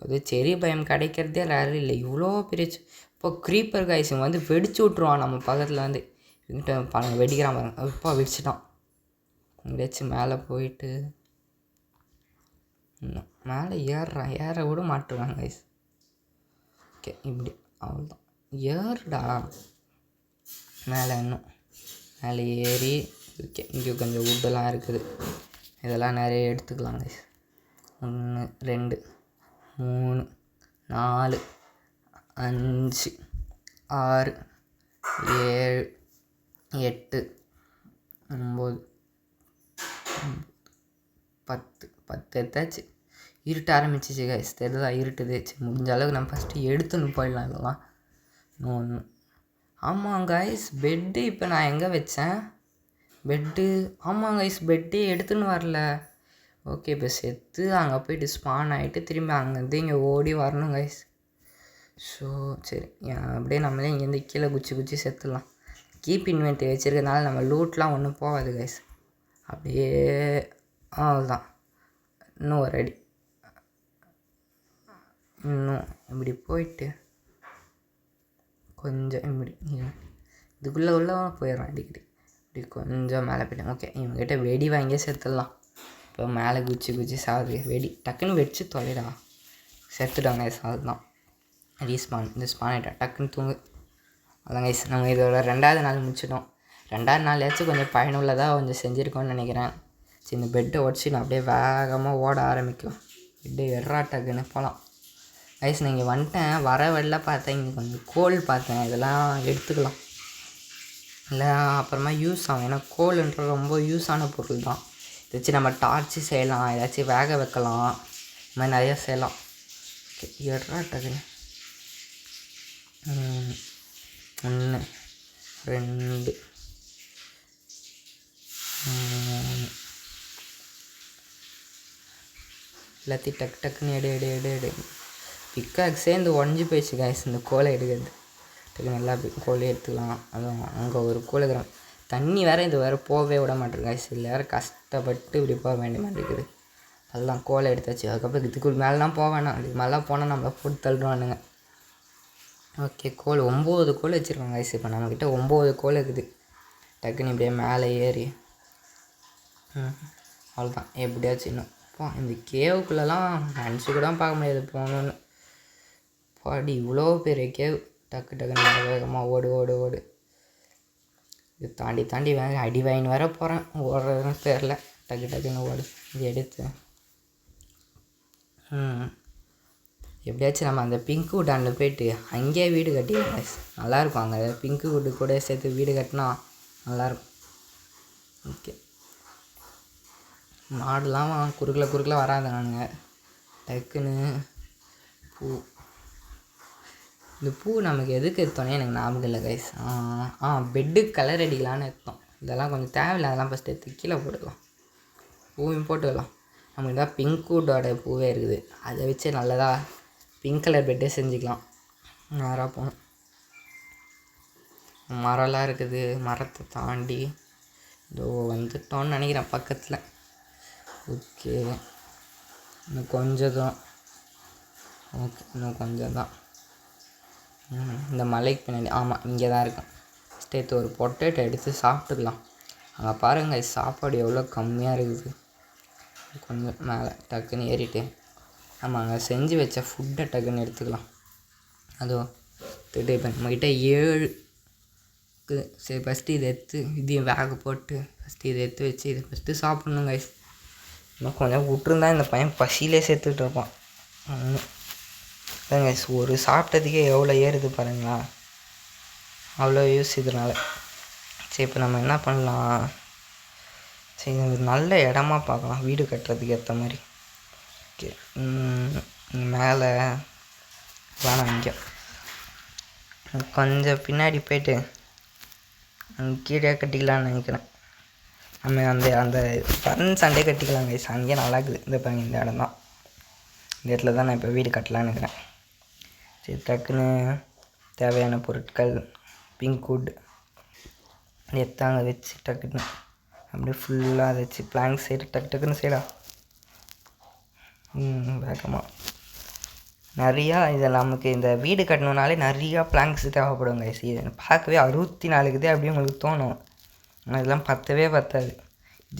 அது செரி பயம் கிடைக்கிறதே ரேர் இல்லை. இவ்வளோ பெரிய இப்போ க்ரீப்பர் கைஸ் வந்து வெடிச்சு விட்ருவான் நம்ம பக்கத்தில் வந்து. இங்கிட்ட பாருங்க வெடிக்கிறான் பாருங்க. இப்போ வெடிச்சிட்டான். எங்கேயாச்சும் மேலே போயிட்டு மேலே ஏற விட மாட்டுறாங்க கைஸ். ஓகே இப்படி அவ்வளோதான். ஏறுடா மேலே. இன்னும் மேலே ஏறி ஓகே. இங்கே கொஞ்சம் வுட்டெல்லாம் இருக்குது, இதெல்லாம் நிறைய எடுத்துக்கலாம் கைஸ். 1 2 3 4 5 6 7 8 9 10 எடுத்தாச்சு. இருட்ட ஆரம்பிச்சிச்சு கைஸ், தெரியுதா இருட்டுது. சரி முடிஞ்ச அளவுக்கு நம்ம ஃபஸ்ட்டு எடுத்துன்னு போயிடலாம் இதெல்லாம். இன்னொன்று ஆமாம் கைஸ், பெட்டு இப்போ நான் எங்கே வச்சேன்? பெட்டு ஆமாம் கைஸ், பெட்டே எடுத்துன்னு வரல. ஓகே இப்போ செத்து அங்கே போய்ட்டு ஸ்பான் ஆகிட்டு திரும்பி அங்கேருந்து இங்கே ஓடி வரணும் கைஸ். ஸோ சரி அப்படியே நம்மளே இங்கேருந்து கீழே குச்சி செத்துடலாம். கீப் இன்வென்ட்ரி வச்சுருக்கனால நம்ம லூட்லாம் ஒன்றும் போகாது கைஸ். அப்படியே அவ்வளோதான். இன்னும் ஒரு அடி, இன்னும் இப்படி போயிட்டு கொஞ்சம் இப்படி இதுக்குள்ளே போயிடுறோம் அடிக்கடி. இப்படி கொஞ்சம் மேலே போய்ட்டேன். ஓகே இவங்ககிட்ட வெடி வாங்கியே செத்துடலாம். இப்போ மேலே குச்சி சாகுது வெடி, டக்குன்னு வச்சு தொலைடா. செத்துட்டாங்க கைஸ், அதுதான் ரீஸ்பான். இந்த ஸ்பான் ஆகிட்டா டக்குன்னு தூங்கு. அதான் கைஸ், நம்ம இதோட 2வது நாள் முடிச்சிட்டோம். 2வது நாளாச்சும் கொஞ்சம் பயனுள்ளதாக கொஞ்சம் செஞ்சுருக்கோன்னு நினைக்கிறேன். சரி இந்த பெட்டை உடச்சி நான் அப்படியே வேகமாக ஓட ஆரம்பிக்கலாம். பெட்டு டக்குன்னு போகலாம் கைஸ். நான் இங்கே வந்துட்டேன், வர வழில பார்த்தேன் இங்கே கொஞ்சம் கோல் பார்த்தேன், இதெல்லாம் எடுத்துக்கலாம். இல்லை அப்புறமா யூஸ் ஆகும், ஏன்னா கோல்ன்ற ரொம்ப யூஸான பொருள் தான். இதை வச்சு நம்ம டார்ச்சு செய்யலாம், ஏதாச்சும் வேக வைக்கலாம், இந்த மாதிரி நிறையா செய்யலாம். ஓகே டக்குன்னு 1 2 3 எல்லாத்தையும் டக்குன்னு எடு. பிக்காக்ஸே இந்த உடஞ்சி போயிடுச்சு கைஸ், இந்த கோலை எடுக்கிறது. டக்குன்னு எல்லா கோலையும் எடுத்துக்கலாம். அதுவும் அங்கே ஒரு கோலைக்கிறோம், தண்ணி வேறு இது வேறு போகவே விட மாட்டேருக்கு கைஸ். இல்லை வேறு கஷ்டப்பட்டு இப்படி போக வேண்டிய மாட்டேங்குது. அதெல்லாம் கோலை எடுத்தாச்சு. அதுக்கப்புறம் இதுக்கு மேலாம் போக வேணாம், இதுக்கு மேலே போனால் நம்மளை போட்டு தள்ளுவானுங்க. ஓகே கோல் 9 கோல் வச்சுருக்கோம் கைஸ். இப்போ நம்மக்கிட்ட 9 கோல் இருக்குது. டக்குன்னு இப்படியே மேலே ஏறி அவ்வளோதான். எப்படியாச்சும் இன்னும் இந்த கேவுக்குள்ளெல்லாம் நினச்சி கூட பார்க்க முடியாது போகணுன்னு. பாடி இவ்வளோ பெரிய கேவ். டக்குன்னு வேகமாக ஓடு. இது தாண்டி வேக அடி வாங்கின்னு வர போகிறேன். ஓடுறதுன்னு தெரில. டக்குன்னு ஓடு. இது எடுத்து எப்படியாச்சும் நம்ம அந்த பிங்க் வுட்டாண்டில் போய்ட்டு அங்கேயே வீடு கட்டிடுவோம். நல்லாயிருக்கும், அங்கே பிங்க் வுட்டு கூட சேர்த்து வீடு கட்டினா நல்லாயிருக்கும். ஓகே மாடுலாம் குறுக்கில் வராதுனானுங்க. டக்குன்னு இந்த பூ நமக்கு எதுக்கு எடுத்தோன்னே எனக்கு ஞாபகம் இல்லை கைஸ். பெட்டுக்கு கலர் அடிக்கலான்னு எடுத்தோம். இதெல்லாம் கொஞ்சம் தேவையில்லை, அதெல்லாம் ஃபஸ்ட்டு எடுத்து கீழே போட்டுக்கலாம். பூவையும் போட்டுக்கலாம். நமக்கு தான் பிங்க் வுட்டோட பூவே இருக்குது, அதை வச்சு நல்லதாக பிங்க் கலர் பெட்டே செஞ்சுக்கலாம். நேராக போகணும். மரம்லாம் இருக்குது, மரத்தை தாண்டி இதோ வந்துட்டோன்னு நினைக்கிறேன் பக்கத்தில். ஓகே இன்னும் கொஞ்சம் தான். ஓகே இன்னும் கொஞ்சம் தான். இந்த மலைக்கு பின்னாடி ஆமாம் இங்கே தான் இருக்கும். ஸ்டேத்து ஒரு பொட்டேட்டோ எடுத்து சாப்பிட்டுக்கலாம். அங்கே பாருங்கள் சாப்பாடு எவ்வளோ கம்மியாக இருக்குது. கொஞ்சம் மேலே டக்குன்னு ஏறிட்டு நம்ம அங்கே செஞ்சு வச்ச ஃபுட்டை டக்குன்னு எடுத்துக்கலாம். அதுவும் இப்போ நம்மக்கிட்ட 7 சரி ஃபஸ்ட்டு இதை எடுத்து இதையும் வேக போட்டு ஃபஸ்ட்டு இதை எடுத்து வச்சு இதை ஃபஸ்ட்டு சாப்பிட்ணும் கைஸ். இன்னும் கொஞ்சம் விட்டுருந்தா இந்த பையன் பசியிலே சேர்த்துட்டு இருப்பான். அதான் கைஸ் ஒரு சாப்பிட்டதுக்கே எவ்வளோ ஏறுது பாருங்களா, அவ்வளோ யூஸ் இதனால். சரி இப்போ நம்ம என்ன பண்ணலாம், சரி ஒரு நல்ல இடமா பார்க்கலாம் வீடு கட்டுறதுக்கு ஏற்ற மாதிரி. ஓகே மேலே வேணாம், இங்கே கொஞ்சம் பின்னாடி போய்ட்டு கீழே கட்டிக்கலான்னு நினைக்கிறேன். நம்ம அந்த ஃபர்ன் சண்டே கட்டிக்கலாம் கைஸ், அங்கேயே நல்லா இருக்குது. இந்த பாருங்க இந்த இடம் தான், இந்த இடத்துல தான் நான் இப்போ வீடு கட்டலான்னு இருக்கிறேன். சரி டக்குன்னு தேவையான பொருட்கள் பிங்க் வுட் எடுத்தாங்க வச்சு டக்குன்னு அப்படியே ஃபுல்லாக அதை வச்சு பிளாங்க் சைடு டக்குன்னு சைடா வேகமாக நிறையா. இதை நமக்கு இந்த வீடு கட்டணுனாலே நிறையா பிளாங்க்ஸ் தேவைப்படும் கைஸ். இது பார்க்கவே 64 இருக்குது அப்படியே உங்களுக்கு தோணும், ஆனால் இதெல்லாம் பத்தாது.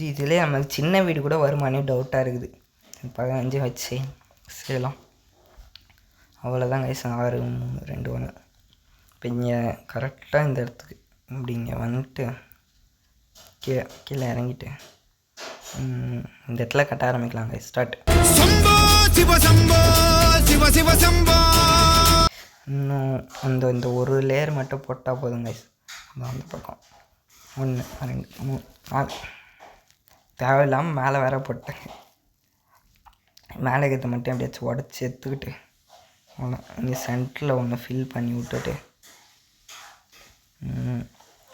இதிலே நமக்கு சின்ன வீடு கூட வருமானே டவுட்டாக இருக்குது. 15 வச்சு செய்யலாம். அவ்வளோதான் கைஸ். 6 3 2 1 இப்போ இங்கே கரெக்டாக இந்த இடத்துக்கு இப்படி இங்கே வந்துட்டு கீழே கீழே இறங்கிட்டு இந்த இடத்துல கட்ட ஆரம்பிக்கலாங்க. ஸ்டார்ட். இன்னும் இந்த ஒரு லேயர் மட்டும் போட்டால் போதுங்க. அந்த பக்கம் 1 2 3 4 தேவையில்லாமல் மேலே வேற போட்டேன். மேலே இருக்கிறத மட்டும் எப்படியாச்சும் உடச்சி எடுத்துக்கிட்டு இங்கே சென்டரில் ஒன்று ஃபில் பண்ணி விட்டுட்டு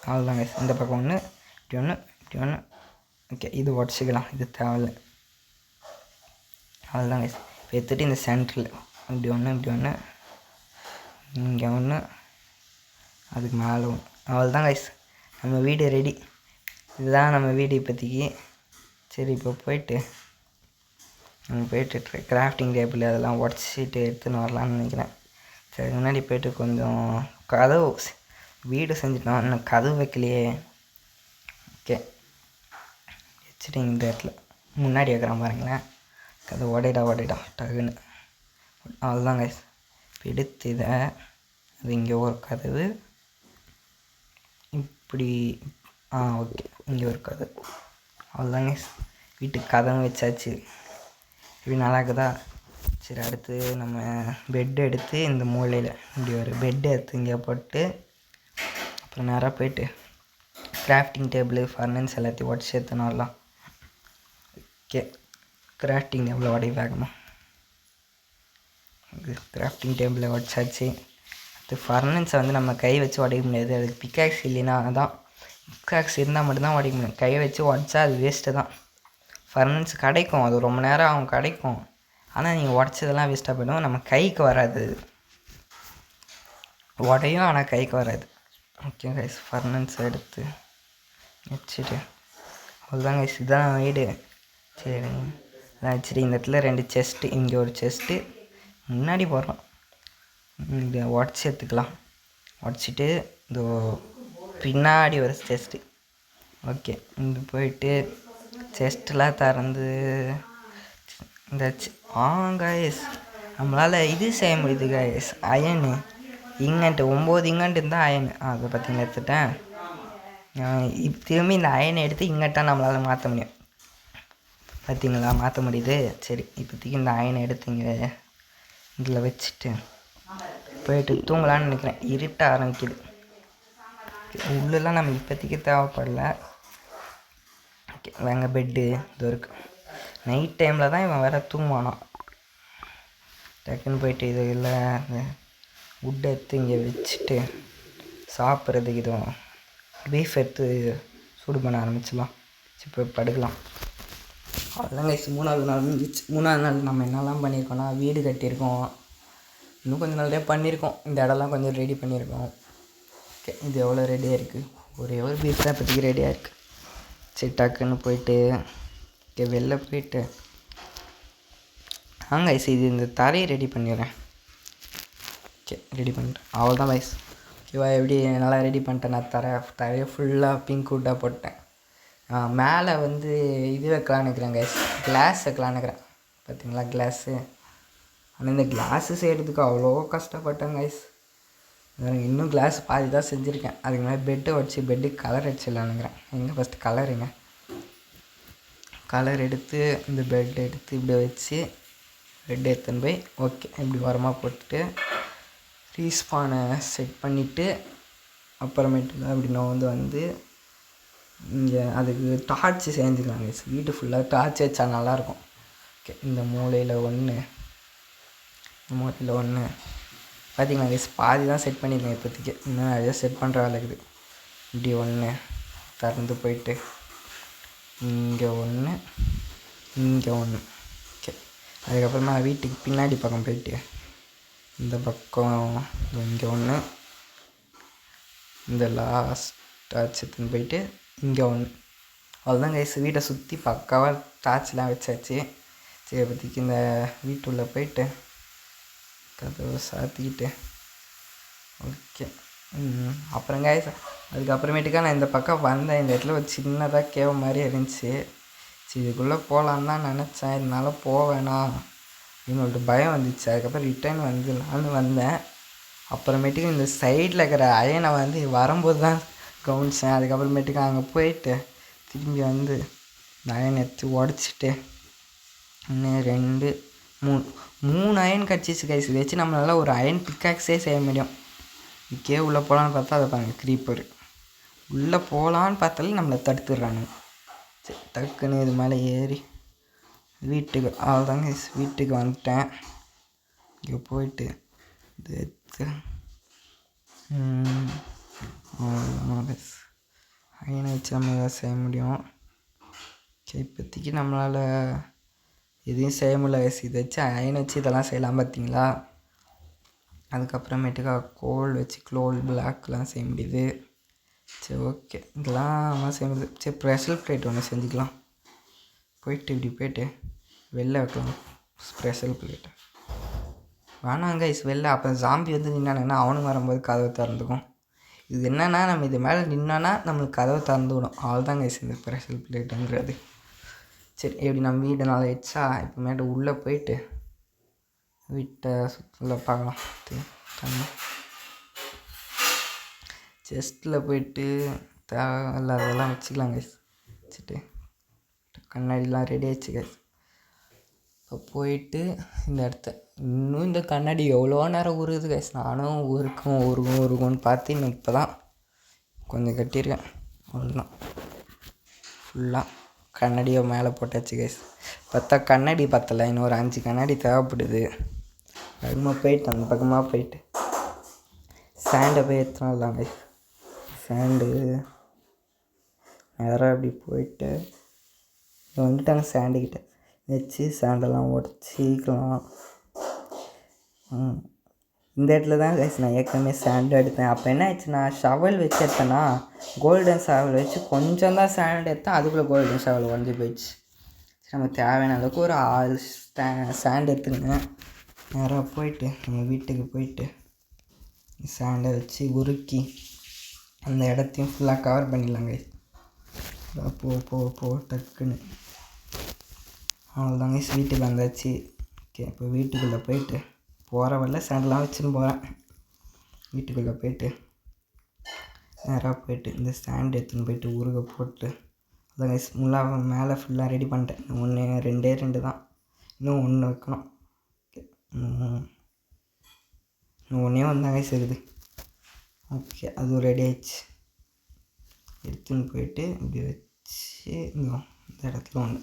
அவ்வளோதாங்க. இந்த பக்கம் ஒன்று இப்படி ஒன்று இப்படி ஒன்று. ஓகே, இது உடச்சிக்கலாம், இது தேவையில்லை. அவ்வளோதாங்க. இப்போ எடுத்துகிட்டு இந்த சென்டரில் இப்படி ஒன்று இப்படி ஒன்று இங்கே ஒன்று அதுக்கு மேலே ஒன்று. அவ்வளோதான் கைஸ், நம்ம வீடு ரெடி. இதுதான் நம்ம வீடு இப்போதைக்கு. சரி, இப்போ நம்ம போயிட்டு கிராஃப்டிங் டேபிள் அதெல்லாம் உடச்சிட்டு எடுத்துன்னு வரலான்னு நினைக்கிறேன். சரி, முன்னாடி போய்ட்டு கொஞ்சம் கதவு வீடு செஞ்சுட்டோம், இன்னும் கதவு வைக்கலையே. ஓகே, வச்சுட்டு இந்த இடத்துல முன்னாடி வைக்கிறேன் பாருங்களேன். கதவு உடைடா டகுன்னு. அவ்வளோதான் கைஸ். இப்போ எடுத்து இதை அது இங்கே ஒரு கதவு இப்படி. ஓகே, இங்கே ஒரு கதவு. அவ்வளோதாங்க, வீட்டுக்கு கதவு வச்சாச்சு. இப்படி நல்லா இருக்குதா? சரி, அடுத்து நம்ம பெட்டு எடுத்து இந்த மூலையில் இப்படி ஒரு பெட்டு எடுத்து இங்கே போட்டு அப்புறம் நேராக போயிட்டு கிராஃப்டிங் டேபிள் ஃபர்னன்ஸ் எல்லாத்தையும் உடச்சி எடுத்துன்னு வரலாம். ஓகே, கிராஃப்டிங் டேபிளை உடைய வேகமாக கிராஃப்டிங் டேபிளை உடச்சாச்சு. அடுத்து ஃபர்னன்ஸை வந்து நம்ம கை வச்சு உடைக்க முடியாது, அதுக்கு பிக்காக்ஸ் இல்லைன்னா தான். பிக்காக்ஸ் இருந்தால் மட்டும்தான் உடைக்க முடியும். கை வச்சு உடச்சா அது வேஸ்ட்டு தான். ஃபர்னன்ஸ் கிடைக்கும், அது ரொம்ப நேரம் ஆகும் கிடைக்கும். ஆனால் நீங்கள் உடச்சதெல்லாம் வேஸ்ட்டாக போய்டும், நம்ம கைக்கு வராது. உடையும் ஆனால் கைக்கு வராது. ஓகே கைஸ், ஃபர்னன்ஸ் எடுத்து வச்சுட்டு அவ்வளோதான் கைஸ், இதுதான் வீடு. சரி, அதான் சரி. இந்த இடத்துல 2 செஸ்ட்டு, இங்கே ஒரு செஸ்ட்டு முன்னாடி போடுறோம். இங்கே உடச்சி எடுத்துக்கலாம். உடச்சிட்டு இந்த பின்னாடி ஒரு செஸ்ட்டு. ஓகே, இங்கே போயிட்டு செஸ்ட்டெலாம் திறந்து இந்த கைஸ் நம்மளால் இது செய்ய முடியுது கைஸ். அயனு இங்கன்ட்டு 9 இங்கன்ட்டு இருந்தால் அயனு அதை பற்றி எடுத்துட்டேன். திரும்பி இந்த அயனை எடுத்து இங்கட்டாக நம்மளால் மாற்ற முடியும். பார்த்தீங்களா, மாற்ற முடியுது. சரி, இப்போதைக்கு இந்த அயனை எடுத்து இங்கே இதில் வச்சுட்டு போயிட்டு தூங்கலான்னு நினைக்கிறேன். இருட்ட ஆரம்பிக்குது. உள்ளெல்லாம் நம்ம இப்போதைக்கு தேவைப்படல. ஓகே, வேங்க பெட்டு இது இருக்குது. நைட் டைமில் தான் இவன் வேறு தூங்குவானா. டக்குன்னு போயிட்டு இது இல்லை இந்த உட்டை எடுத்து இங்கே வச்சுட்டு சாப்பிட்றதுக்கு இதுவும் பீஃப் எடுத்து சூடு பண்ண ஆரம்பிச்சிடலாம். இப்போ படுக்கலாம். அதெல்லாம் கைஸ் 3வது நாள் முடிஞ்சிச்சு. 3வது நாள் நம்ம என்னெல்லாம் பண்ணியிருக்கோன்னா வீடு கட்டியிருக்கோம், இன்னும் கொஞ்சம் நிறையா பண்ணியிருக்கோம். இந்த இடம்லாம் கொஞ்சம் ரெடி பண்ணியிருக்கோம். ஓகே, இது எவ்வளோ ரெடியாக இருக்குது. ஒரே ஒரு பீஃப் தான் இப்போதைக்கு ரெடியாக இருக்குது. சரி, டக்குன்னு போயிட்டு ஓகே வெளில போயிட்டு கைஸ் இது இந்த தரையை ரெடி பண்ணிடுறேன். ஓகே, ரெடி பண்ணிட்டேன். அவ்வளோ தான் கைஸ். ஓகேவா, எப்படி நல்லா ரெடி பண்ணிட்டேன். நான் தரையை ஃபுல்லாக பிங்க் வுட்டாக போட்டேன். மேலே வந்து இது வைக்கலான்னு இருக்கிறேன் கைஸ், கிளாஸ் வைக்கலான்னு இருக்கிறேன். பார்த்தீங்களா கிளாஸு. ஆனால் இந்த கிளாஸு செய்கிறதுக்கு அவ்வளோ கஷ்டப்பட்டேன் கைஸ். இன்னும் கிளாஸ் பாதி தான் செஞ்சுருக்கேன். அதுக்கு மேலே பெட்டை வச்சு பெட்டுக்கு கலர் அடிச்சிடலான்னுக்கிறேன். எங்கே ஃபஸ்ட்டு கலருங்க. கலர் எடுத்து இந்த பெட் எடுத்து இப்படி வச்சு பெட் எடுத்துன்னு போய் ஓகே இப்படி ஓரமாக போட்டுட்டு ரீஸ்பானை செட் பண்ணிவிட்டு அப்புறமேட்டு தான் அப்படி நான் வந்து இங்கே அதுக்கு டார்ச்சு செஞ்சுக்கலாங்க. வீட்டு ஃபுல்லாக டார்ச் வச்சா நல்லாயிருக்கும். ஓகே, இந்த மூலையில் ஒன்று பார்த்தீங்களா கைஸ், பாதி தான் செட் பண்ணியிருக்கேன் இப்போதைக்கு. இன்னும் நிறையா செட் பண்ணுற வேலை இருக்குது. இப்படி ஒன்று திறந்து போயிட்டு இங்கே ஒன்று இங்கே ஒன்று. ஓகே, அதுக்கப்புறமா வீட்டுக்கு பின்னாடி பக்கம் போயிட்டு இந்த பக்கம் இங்கே ஒன்று, இந்த லாஸ்ட் டார்ச் எடுத்துன்னு போயிட்டு இங்கே ஒன்று. அவ்வளோதான் கைஸ், வீட்டை சுற்றி பக்காவாக டார்ச்லாம் வச்சாச்சு. சரி, இப்போதைக்கு இந்த வீட்டுள்ளே போயிட்டு கதவை சாத்திக்கிட்டு ஓகே. அப்புறம் கைஸ் அதுக்கப்புறமேட்டுக்கா நான் இந்த பக்கம் வந்தேன். இந்த இடத்துல ஒரு சின்னதாக கேவ மாதிரி இருந்துச்சு. சரி, இதுக்குள்ளே போகலான்னு தான் நினச்சேன். இதனால போவேணா அப்படின்னு சொல்லிட்டு பயம் வந்துச்சு. அதுக்கப்புறம் ரிட்டர்ன் வந்து நான் வந்தேன். அப்புறமேட்டுக்கு இந்த சைடில் இருக்கிற அயனை வந்து வரும்போது தான் கவனிச்சேன். அதுக்கப்புறமேட்டுக்கு அங்கே போயிட்டு திரும்பி வந்து இந்த அயனை எடுத்து உடச்சிட்டு 1 2 3 அயன் கிடச்சிச்சு கைஸ். இதை வச்சு நம்மளால் ஒரு அயன் பிக்காக்ஸே செய்ய முடியும். இதுக்கே உள்ளே போகலான்னு பார்த்தா அதை பாருங்க க்ரீப்பர். உள்ளே போகலான்னு பார்த்தாலே நம்மளை தடுத்துடுறானு. சரி டக்குன்னு இது மேலே ஏறி வீட்டுக்கு அவ்வளோதாங்க வீட்டுக்கு வந்துட்டேன். இங்கே போயிட்டு இது எடுத்து அயனை வச்சு நம்ம எதாவது செய்ய முடியும். சரி இப்போதைக்கு நம்மளால் எதையும் செய்ய முடியல கைஸ். இதை வச்சு அயனை வச்சு இதெல்லாம் செய்யலாம் பார்த்தீங்களா. அதுக்கப்புறமேட்டுக்கா கோல் வச்சு க்ளோல் பிளாக்லாம் செய்ய முடியுது. சரி ஓகே இதெல்லாம் நம்ம செய்ய முடியுது. சரி ஸ்பெஷல் பிளேட் ஒன்று செஞ்சுக்கலாம். போயிட்டு இப்படி போயிட்டு வெளில வைக்கலாம் ஸ்பெஷல் பிளேட்டை. வேணாம் கைஸ் வெளில அப்போ ஜாம்பி வந்து நின்னானுங்கன்னா அவனும் வரும்போது கதவை திறந்துக்கும். இது என்னென்னா நம்ம இது மேலே நின்னோன்னா நம்மளுக்கு கதவை திறந்து விடும். அவ்வளோதான் கைஸ் இந்த ஸ்பெஷல் பிளேட்டுங்கிறது. சரி எப்படி நம்ம வீடு நாள் ஆயிடுச்சா. இப்போமேட்டு உள்ளே போயிட்டு வீட்டை சுற்றுல பார்க்கலாம். செஸ்ட்டில் போயிட்டு தேவையில்லாதெல்லாம் வச்சுக்கலாம் கைஸ். வச்சுட்டு கண்ணாடிலாம் ரெடி ஆகிடுச்சு கைஸ். இப்போ போயிட்டு இந்த இடத்த இன்னும் இந்த கண்ணாடி எவ்வளோ நேரம் உருகுது கைஸ். நானும் உருகும்னு பார்த்து இன்னும் இப்போ தான் கொஞ்சம் கட்டியிருக்கேன். அவ்வளோதான் ஃபுல்லாக கண்ணாடியை மேலே போட்டாச்சு கைஸ். பார்த்தா கண்ணாடி பத்தலை, இன்னும் ஒரு 5 கண்ணாடி தேவைப்படுது. பக்கமாக போயிட்டு அந்த பக்கமாக போயிட்டு சாண்டை போய் எடுத்துனாலாம் கைஸ். சாண்டு நேராக அப்படி போயிட்டு வந்துட்டாங்க சாண்டுக்கிட்ட வச்சு சாண்டெல்லாம் உடச்சிக்கலாம். இந்த இடத்துல தான் கைஸ் நான் ஏற்கனவே சாண்டு எடுத்தேன். அப்போ என்ன ஆயிடுச்சுன்னா ஷவல் வச்சு எடுத்தேன்னா கோல்டன் ஷவல் வச்சு கொஞ்சம் தான் சாண்டு எடுத்தேன். அதுக்குள்ளே கோல்டன் ஷவல் உடஞ்சி போயிடுச்சு. நம்ம தேவையான அளவுக்கு ஒரு 6 சாண்டு எடுத்துக்கங்க. நேராக போயிட்டு நம்ம வீட்டுக்கு போயிட்டு சாண்டை வச்சு உருக்கி அந்த இடத்தையும் ஃபுல்லாக கவர் பண்ணிடலாம் கைஸ். போ டக்குன்னு அவ்வளோதாங்க வீட்டுக்கு வந்தாச்சு. ஓகே இப்போ வீட்டுக்குள்ளே போயிட்டு போகிற வரல சாண்டெலாம் வச்சுன்னு போகிறேன். வீட்டுக்குள்ளே போயிட்டு நேராக போயிட்டு இந்த ஸ்டாண்ட் எடுத்துன்னு போயிட்டு உருக போட்டு அதான் கைஸ் ஃபுல்லாக மேலே ஃபுல்லாக ரெடி பண்ணிட்டேன். 2 தான், இன்னும் 1 வைக்கணும். ஓகே இன்னும் 1 வந்தாங்க இருக்குது. ஓகே அதுவும் ரெடி ஆயிடுச்சு. எடுத்துன்னு போயிட்டு இப்படி வச்சு இந்த இடத்துல 1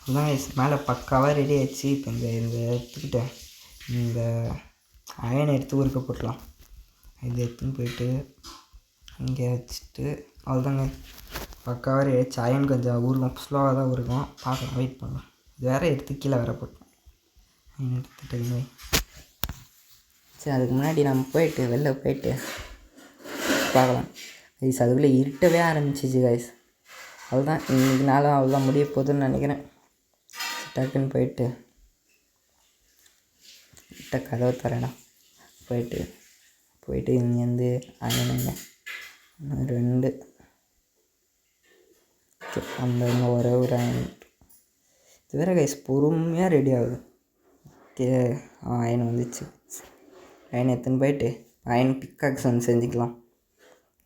அதுதான் கைஸ் மேலே பக்காவாக ரெடி ஆயிடுச்சு. இப்போ இந்த எடுத்துக்கிட்ட இந்த அயனை எடுத்து உருக்க போட்டலாம். இது எடுத்துன்னு போயிட்டு இங்கே வச்சுட்டு அவ்வளோதாங்க பக்காவாக ரெடி ஆயிடுச்சு. அயன் கொஞ்சம் உருகும், ஸ்லோவாக தான் உருகும். பார்க்கலாம், வெயிட் பண்ணலாம். இது வேறு எடுத்து கீழே வேறு போட்டோம். அயன் எடுத்துகிட்டு சரி அதுக்கு முன்னாடி நம்ம போயிட்டு வெளில போயிட்டு பார்க்கலாம் கைஸ். அதுக்குள்ளே இருட்டவே ஆரம்பிச்சிச்சு கைஸ். அவ்வளோதான் இன்றைக்கி நாளும் அவ்வளோதான் முடிய போகுதுன்னு நினைக்கிறேன். டக்குன்னு போயிட்டு கதவை தரேனா போயிட்டு இங்கேருந்து அயனுங்க 2 அந்த ஒரே ஒரு அயன் இது வேறு கைஸ் பொறுமையாக ரெடி ஆகுது. ஓகே அயன் வந்துச்சு. அயன் எடுத்துன்னு போயிட்டு அயன் பிக்காக்ஸ் வந்து செஞ்சுக்கலாம்.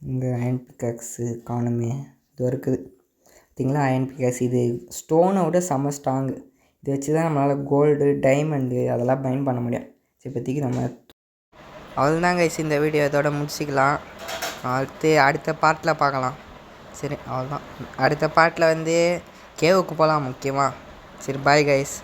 இங்கே அயன் பிக்காக்ஸு காணுமே இது இருக்குது பார்த்திங்களா. அயன் பிக்காக்ஸ் இது ஸ்டோனை விட செம்ம ஸ்ட்ராங்கு. இதை வச்சு தான் நம்மளால் கோல்டு டைமண்டு அதெல்லாம் பைண்ட் பண்ண முடியும். சரி இப்போதைக்கு நம்ம அவ்வளோதான் கைஸ் இந்த வீடியோ இதோட முடிச்சிக்கலாம். அடுத்த பார்ட்டில் பார்க்கலாம். சரி அவ்வளோதான் அடுத்த பார்ட்டில் வந்து கேவுக்கு போகலாம் முக்கியமாக. சரி பாய் கைஸ்.